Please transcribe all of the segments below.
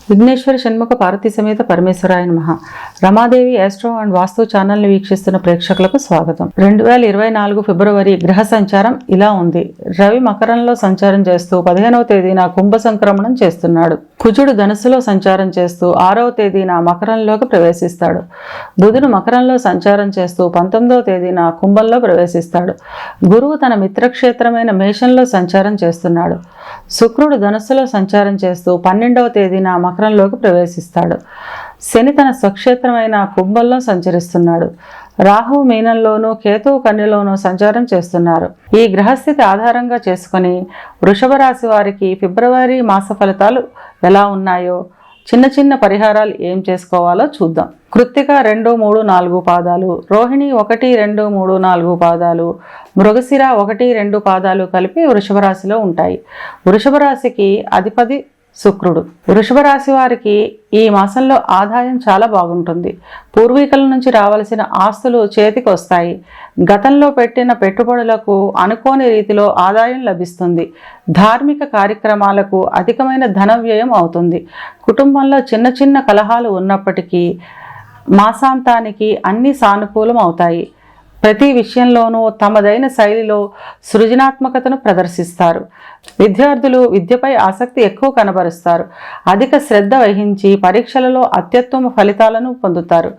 విఘ్నేశ్వరి షణ్ముఖ పార్వతీ సమేత పరమేశ్వరాయ నమః. Ramadevi astro and వాస్తు ఛానల్ని వీక్షిస్తున్న ప్రేక్షకులకు స్వాగతం. 2024 ఫిబ్రవరి గ్రహ సంచారం ఇలా ఉంది. రవి మకరంలో సంచారం చేస్తూ 15వ తేదీన కుంభ సంక్రమణం చేస్తున్నాడు. కుజుడు ధనుస్సులో సంచారం చేస్తూ 6వ తేదీన మకరంలోకి ప్రవేశిస్తాడు. బుధుడు మకరంలో సంచారం చేస్తూ 19వ తేదీన కుంభంలో ప్రవేశిస్తాడు. గురువు తన మిత్రక్షేత్రమైన మేషంలో సంచారం చేస్తున్నాడు. శుక్రుడు ధనుస్సులో సంచారం చేస్తూ 12వ తేదీన మకరంలోకి ప్రవేశిస్తాడు. శని తన స్వక్షేత్రమైన కుంభంలో సంచరిస్తున్నాడు. రాహువు మీనంలోనూ కేతువు కన్యలోనూ సంచారం చేస్తున్నారు. ఈ గ్రహస్థితి ఆధారంగా చేసుకుని వృషభ రాశి వారికి ఫిబ్రవరి మాస ఫలితాలు ఎలా ఉన్నాయో, చిన్న చిన్న పరిహారాలు ఏం చేసుకోవాలో చూద్దాం. కృత్తిక 2, 3, 4 పాదాలు, రోహిణి 1, 2, 3, 4 పాదాలు, మృగశిర 1, 2 పాదాలు కలిపి వృషభ రాశిలో ఉంటాయి. వృషభ రాశికి అధిపతి శుక్రుడు. వృషభ రాశి వారికి ఈ మాసంలో ఆదాయం చాలా బాగుంటుంది. పూర్వీకుల నుంచి రావాల్సిన ఆస్తులు చేతికి వస్తాయి. గతంలో పెట్టిన పెట్టుబడులకు అనుకోని రీతిలో ఆదాయం లభిస్తుంది. ధార్మిక కార్యక్రమాలకు అధికమైన ధన వ్యయం అవుతుంది. కుటుంబంలో చిన్న చిన్న కలహాలు ఉన్నప్పటికీ మాసాంతానికి అన్ని సానుకూలం అవుతాయి. ప్రతి విషయంలోనూ తమదైన శైలిలో సృజనాత్మకతను ప్రదర్శిస్తారు. విద్యార్థులు విద్యపై ఆసక్తి ఎక్కువ కనబరుస్తారు. అధిక శ్రద్ధ వహించి పరీక్షలలో అత్యుత్తమ ఫలితాలను పొందుతారు.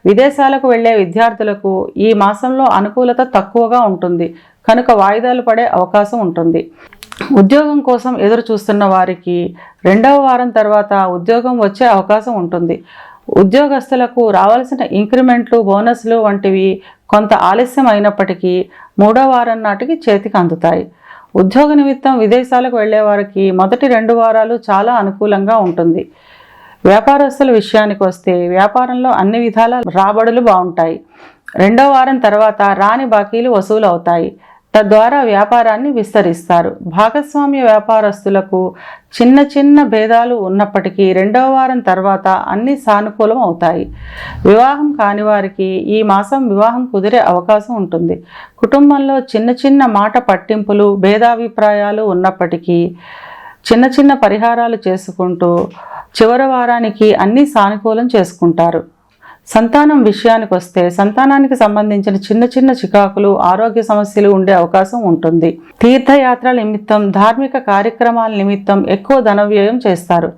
విదేశాలకు వెళ్లే విద్యార్థులకు ఈ మాసంలో అనుకూలత తక్కువగా ఉంటుంది కనుక వాయిదాలు పడే అవకాశం ఉంటుంది. ఉద్యోగం కోసం ఎదురు చూస్తున్న వారికి 2వ వారం తర్వాత ఉద్యోగం వచ్చే అవకాశం ఉంటుంది. ఉద్యోగస్తులకు రావాల్సిన ఇంక్రిమెంట్లు, బోనస్లు వంటివి కొంత ఆలస్యం అయినప్పటికీ 3వ వారం నాటికి చేతికి అందుతాయి. ఉద్యోగ నిమిత్తం విదేశాలకు వెళ్లే వారికి మొదటి 2 వారాలు చాలా అనుకూలంగా ఉంటుంది. వ్యాపారస్తుల విషయానికి వస్తే వ్యాపారంలో అన్ని విధాల రాబడులు బాగుంటాయి. 2వ వారం తర్వాత రాని బాకీలు వసూలు అవుతాయి. తద్వారా వ్యాపారాన్ని విస్తరిస్తారు. భాగస్వామ్య వ్యాపారస్తులకు చిన్న చిన్న భేదాలు ఉన్నప్పటికీ 2వ వారం తర్వాత అన్ని సానుకూలం అవుతాయి. వివాహం కాని వారికి ఈ మాసం వివాహం కుదిరే అవకాశం ఉంటుంది. కుటుంబంలో చిన్న చిన్న మాట పట్టింపులు, భేదాభిప్రాయాలు ఉన్నప్పటికీ చిన్న చిన్న పరిహారాలు చేసుకుంటూ చివరి వారానికి అన్ని సానుకూలం చేసుకుంటారు. సంతానం విషయానికి వస్తే సంతానానికి సంబంధించిన చిన్న చిన్న చికాకులు, ఆరోగ్య సమస్యలు ఉండే అవకాశం ఉంటుంది. తీర్థయాత్రల నిమిత్తం, ధార్మిక కార్యక్రమాల నిమిత్తం ఎక్కువ ధన వ్యయం చేస్తారు.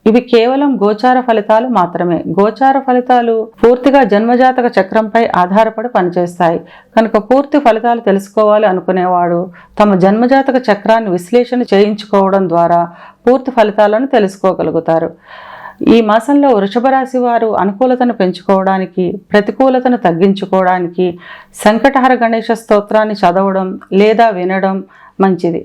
ఇవి కేవలం గోచార ఫలితాలు మాత్రమే. గోచార ఫలితాలు పూర్తిగా జన్మజాతక చక్రంపై ఆధారపడి పనిచేస్తాయి కనుక పూర్తి ఫలితాలు తెలుసుకోవాలి అనుకునేవాడు తమ జన్మజాతక చక్రాన్ని విశ్లేషణ చేయించుకోవడం ద్వారా పూర్తి ఫలితాలను తెలుసుకోగలుగుతారు. ఈ మాసంలో వృషభ రాశి వారు అనుకూలతను పెంచుకోవడానికి, ప్రతికూలతను తగ్గించుకోవడానికి సంకటహర గణేశ స్తోత్రాన్ని చదవడం లేదా వినడం మంచిది.